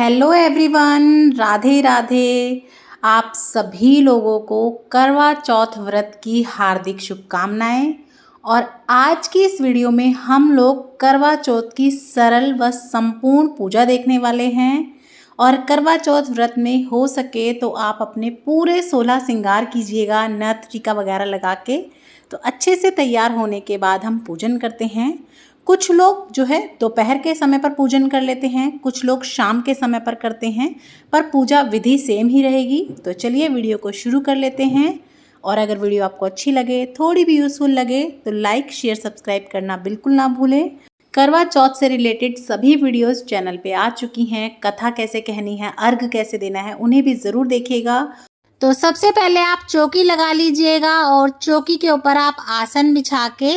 Hello everyone, Radhe Radhe. आप सभी लोगों को करवा चौथ व्रत की हार्दिक शुभकामनाएं। और आज की इस वीडियो में हम लोग करवा चौथ की सरल व संपूर्ण पूजा देखने वाले हैं। और करवा चौथ व्रत में हो सके तो आप अपने पूरे 16 श्रृंगार कीजिएगा, नथ टीका वगैरह लगा के। तो अच्छे से तैयार होने के बाद हम पूजन करते हैं। कुछ लोग जो है दोपहर के समय पर पूजन कर लेते हैं, कुछ लोग शाम के समय पर करते हैं, पर पूजा विधि सेम ही रहेगी। तो चलिए वीडियो को शुरू कर लेते हैं। और अगर वीडियो आपको अच्छी लगे, थोड़ी भी यूज़फुल लगे तो लाइक शेयर सब्सक्राइब करना बिल्कुल ना भूलें। करवा चौथ से रिलेटेड सभी वीडियोस चैनल पे आ चुकी हैं। कथा कैसे कहनी है, अर्घ कैसे देना है, उन्हें भी ज़रूर देखिएगा। तो सबसे पहले आप चौकी लगा लीजिएगा और चौकी के ऊपर आप आसन बिछा के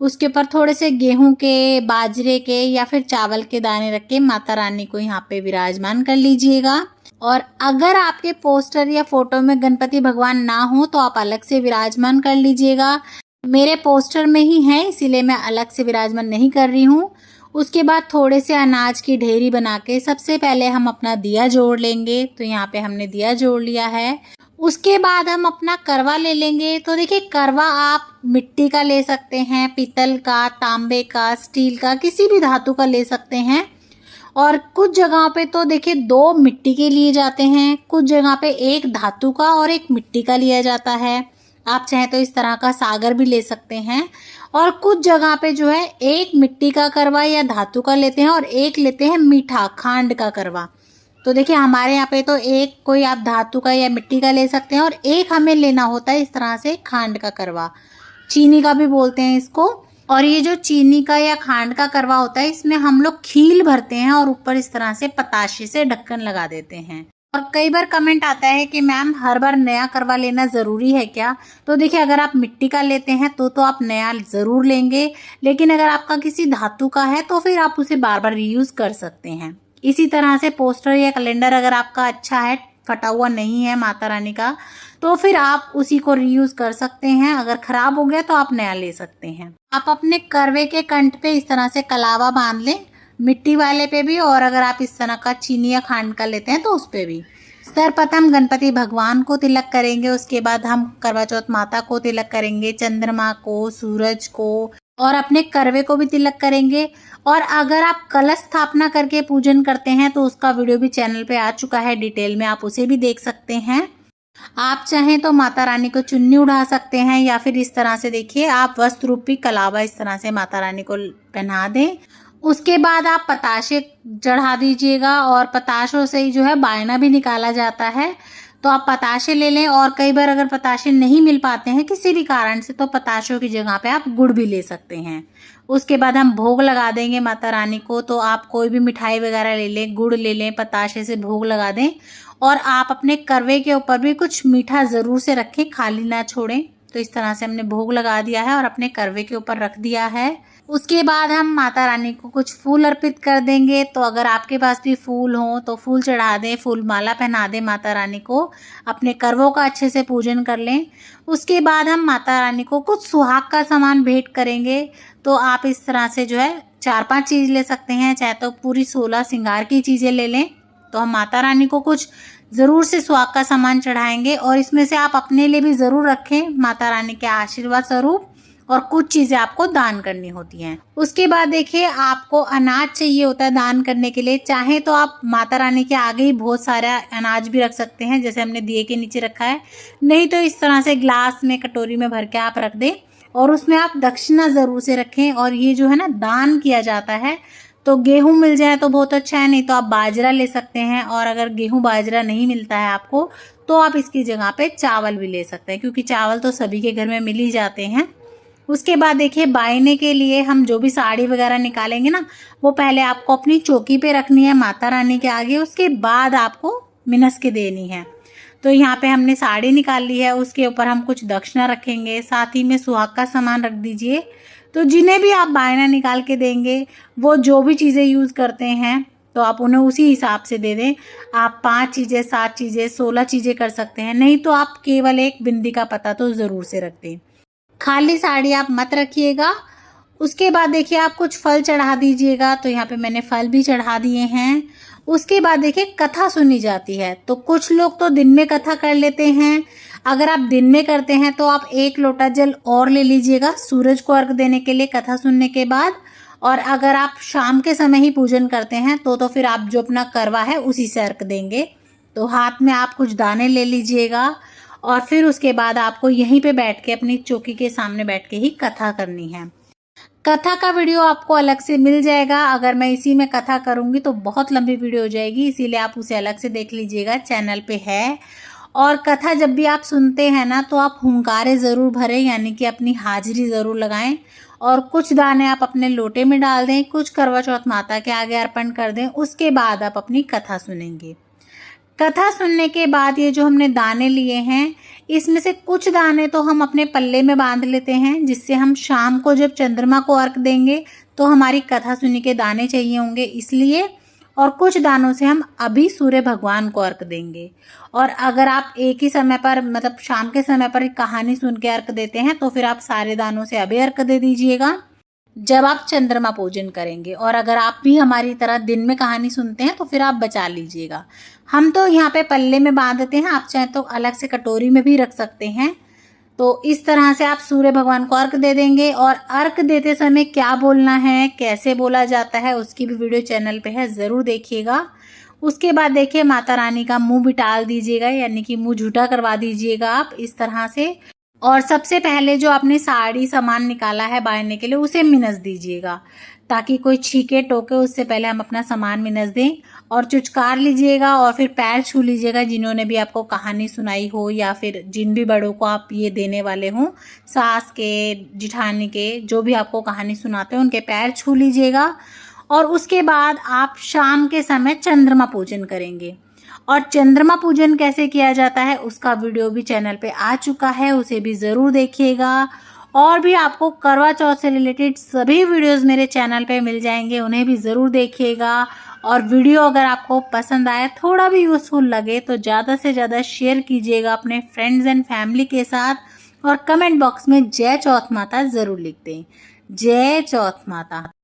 उसके ऊपर थोड़े से गेहूं के, बाजरे के या फिर चावल के दाने रख के माता रानी को यहाँ पे विराजमान कर लीजिएगा। और अगर आपके पोस्टर या फोटो में गणपति भगवान ना हो तो आप अलग से विराजमान कर लीजिएगा। मेरे पोस्टर में ही है, इसीलिए मैं अलग से विराजमान नहीं कर रही हूँ। उसके बाद थोड़े से अनाज की ढेरी बना के सबसे पहले हम अपना दिया जोड़ लेंगे। तो यहाँ पे हमने दिया जोड़ लिया है। उसके बाद हम अपना करवा ले लेंगे। तो देखिए, करवा आप मिट्टी का ले सकते हैं, पीतल का, तांबे का, स्टील का, किसी भी धातु का ले सकते हैं। और कुछ जगहों पे तो देखिए 2 मिट्टी के लिए जाते हैं, कुछ जगह पे एक धातु का और एक मिट्टी का लिया जाता है। आप चाहें तो इस तरह का सागर भी ले सकते हैं। और कुछ जगह पे जो है एक मिट्टी का करवा या धातु का लेते हैं और एक लेते हैं मीठा खांड का करवा। तो देखिए, हमारे यहाँ पे तो एक कोई आप धातु का या मिट्टी का ले सकते हैं और एक हमें लेना होता है इस तरह से खांड का करवा, चीनी का भी बोलते हैं इसको। और ये जो चीनी का या खांड का करवा होता है, इसमें हम लोग खील भरते हैं और ऊपर इस तरह से पताशे से ढक्कन लगा देते हैं। और कई बार कमेंट आता है कि मैम हर बार नया करवा लेना ज़रूरी है क्या? तो देखिए, अगर आप मिट्टी का लेते हैं तो आप नया ज़रूर लेंगे, लेकिन अगर आपका किसी धातु का है तो फिर आप उसे बार बार रीयूज़ कर सकते हैं। इसी तरह से पोस्टर या कैलेंडर अगर आपका अच्छा है, फटा हुआ नहीं है माता रानी का, तो फिर आप उसी को रीयूज़ कर सकते हैं। अगर ख़राब हो गया तो आप नया ले सकते हैं। आप अपने करवे के कंठ पे इस तरह से कलावा बांध लें, मिट्टी वाले पे भी, और अगर आप इस तरह का चीनी या खांड का लेते हैं तो उस पे भी। सर्वप्रथम गणपति भगवान को तिलक करेंगे, उसके बाद हम करवा चौथ माता को तिलक करेंगे, चंद्रमा को, सूरज को, और अपने करवे को भी तिलक करेंगे। और अगर आप कलश स्थापना करके पूजन करते हैं तो उसका वीडियो भी चैनल पे आ चुका है डिटेल में, आप उसे भी देख सकते हैं। आप चाहें तो माता रानी को चुन्नी उड़ा सकते हैं या फिर इस तरह से देखिए आप वस्त्र रूपी कलावा इस तरह से माता रानी को पहना दें। उसके बाद आप पताशे चढ़ा दीजिएगा और पताशों से ही जो है बायना भी निकाला जाता है। तो आप पताशे ले लें, और कई बार अगर पताशे नहीं मिल पाते हैं किसी भी कारण से तो पताशों की जगह पे आप गुड़ भी ले सकते हैं। उसके बाद हम भोग लगा देंगे माता रानी को। तो आप कोई भी मिठाई वगैरह ले लें, गुड़ ले लें, पताशे से भोग लगा दें। और आप अपने करवे के ऊपर भी कुछ मीठा ज़रूर से रखें, खाली ना छोड़ें। तो इस तरह से हमने भोग लगा दिया है और अपने करवे के ऊपर रख दिया है। उसके बाद हम माता रानी को कुछ फूल अर्पित कर देंगे। तो अगर आपके पास भी फूल हो तो फूल चढ़ा दें, फूल माला पहना दें माता रानी को, अपने करवों का अच्छे से पूजन कर लें। उसके बाद हम माता रानी को कुछ सुहाग का सामान भेंट करेंगे। तो आप इस तरह से जो है 4-5 चीज़ ले सकते हैं, चाहे तो पूरी 16 श्रृंगार की चीज़ें ले लें। तो हम माता रानी को कुछ ज़रूर से सुहाग का सामान चढ़ाएंगे, और इसमें से आप अपने लिए भी ज़रूर रखें माता रानी के आशीर्वाद स्वरूप, और कुछ चीज़ें आपको दान करनी होती हैं। उसके बाद देखिए, आपको अनाज चाहिए होता है दान करने के लिए। चाहे तो आप माता रानी के आगे ही बहुत सारा अनाज भी रख सकते हैं, जैसे हमने दिए के नीचे रखा है। नहीं तो इस तरह से ग्लास में, कटोरी में भर के आप रख दें, और उसमें आप दक्षिणा ज़रूर से रखें। और ये जो है ना, दान किया जाता है। तो गेहूँ मिल जाए तो बहुत अच्छा है, नहीं तो आप बाजरा ले सकते हैं। और अगर गेहूँ बाजरा नहीं मिलता है आपको तो आप इसकी जगह पे चावल भी ले सकते हैं, क्योंकि चावल तो सभी के घर में मिल ही जाते हैं। उसके बाद देखिए, बायने के लिए हम जो भी साड़ी वगैरह निकालेंगे ना, वो पहले आपको अपनी चौकी पे रखनी है माता रानी के आगे, उसके बाद आपको मिनस के देनी है। तो यहाँ पे हमने साड़ी निकाल ली है, उसके ऊपर हम कुछ दक्षिणा रखेंगे, साथ ही में सुहाग का सामान रख दीजिए। तो जिन्हें भी आप बायना निकाल के देंगे, वो जो भी चीज़ें यूज़ करते हैं तो आप उन्हें उसी हिसाब से दे दें। आप 5 चीज़ें, 7 चीज़ें, 16 चीज़ें कर सकते हैं, नहीं तो आप केवल एक बिंदी का पता तो ज़रूर से रख दें। खाली साड़ी आप मत रखिएगा। उसके बाद देखिए, आप कुछ फल चढ़ा दीजिएगा। तो यहाँ पे मैंने फल भी चढ़ा दिए हैं। उसके बाद देखिए कथा सुनी जाती है। तो कुछ लोग तो दिन में कथा कर लेते हैं। अगर आप दिन में करते हैं तो आप 1 लोटा जल और ले लीजिएगा सूरज को अर्घ देने के लिए कथा सुनने के बाद। और अगर आप शाम के समय ही पूजन करते हैं तो फिर आप जो अपना करवा है उसी से अर्घ देंगे। तो हाथ में आप कुछ दाने ले लीजिएगा और फिर उसके बाद आपको यहीं पे बैठ के अपनी चौकी के सामने बैठ के ही कथा करनी है। कथा का वीडियो आपको अलग से मिल जाएगा। अगर मैं इसी में कथा करूंगी तो बहुत लंबी वीडियो हो जाएगी, इसीलिए आप उसे अलग से देख लीजिएगा, चैनल पे है। और कथा जब भी आप सुनते हैं ना तो आप हुंकारे ज़रूर भरें, यानी कि अपनी हाजिरी ज़रूर लगाएं। और कुछ दाने आप अपने लोटे में डाल दें, कुछ करवा चौथ माता के आगे अर्पण कर दें। उसके बाद आप अपनी कथा सुनेंगे। कथा सुनने के बाद ये जो हमने दाने लिए हैं, इसमें से कुछ दाने तो हम अपने पल्ले में बांध लेते हैं, जिससे हम शाम को जब चंद्रमा को अर्घ देंगे तो हमारी कथा सुनी के दाने चाहिए होंगे इसलिए। और कुछ दानों से हम अभी सूर्य भगवान को अर्घ देंगे। और अगर आप एक ही समय पर मतलब शाम के समय पर कहानी सुन के अर्घ देते हैं तो फिर आप सारे दानों से अभी अर्घ दे दीजिएगा जब आप चंद्रमा पूजन करेंगे। और अगर आप भी हमारी तरह दिन में कहानी सुनते हैं तो फिर आप बचा लीजिएगा। हम तो यहाँ पे पल्ले में बांधते हैं, आप चाहे तो अलग से कटोरी में भी रख सकते हैं। तो इस तरह से आप सूर्य भगवान को अर्घ दे देंगे। और अर्घ देते समय क्या बोलना है, कैसे बोला जाता है, उसकी भी वीडियो चैनल पे है, ज़रूर देखिएगा। उसके बाद देखिए माता रानी का मुंह बिटाल दीजिएगा, यानी कि मुंह झूठा करवा दीजिएगा आप इस तरह से। और सबसे पहले जो आपने साड़ी सामान निकाला है बांधने के लिए उसे मिनस दीजिएगा, ताकि कोई छीके टोके उससे पहले हम अपना सामान मिनस दें। और चुचकार लीजिएगा और फिर पैर छू लीजिएगा जिन्होंने भी आपको कहानी सुनाई हो या फिर जिन भी बड़ों को आप ये देने वाले हों, सास के, जिठानी के, जो भी आपको कहानी सुनाते हैं उनके पैर छू लीजिएगा। और उसके बाद आप शाम के समय चंद्रमा पूजन करेंगे। और चंद्रमा पूजन कैसे किया जाता है उसका वीडियो भी चैनल पे आ चुका है, उसे भी ज़रूर देखिएगा। और भी आपको करवा चौथ से रिलेटेड सभी वीडियोस मेरे चैनल पे मिल जाएंगे, उन्हें भी ज़रूर देखिएगा। और वीडियो अगर आपको पसंद आए, थोड़ा भी यूज़फुल लगे तो ज़्यादा से ज़्यादा शेयर कीजिएगा अपने फ्रेंड्स एंड फैमिली के साथ। और कमेंट बॉक्स में जय चौथ माता ज़रूर लिख दें। जय चौथ माता।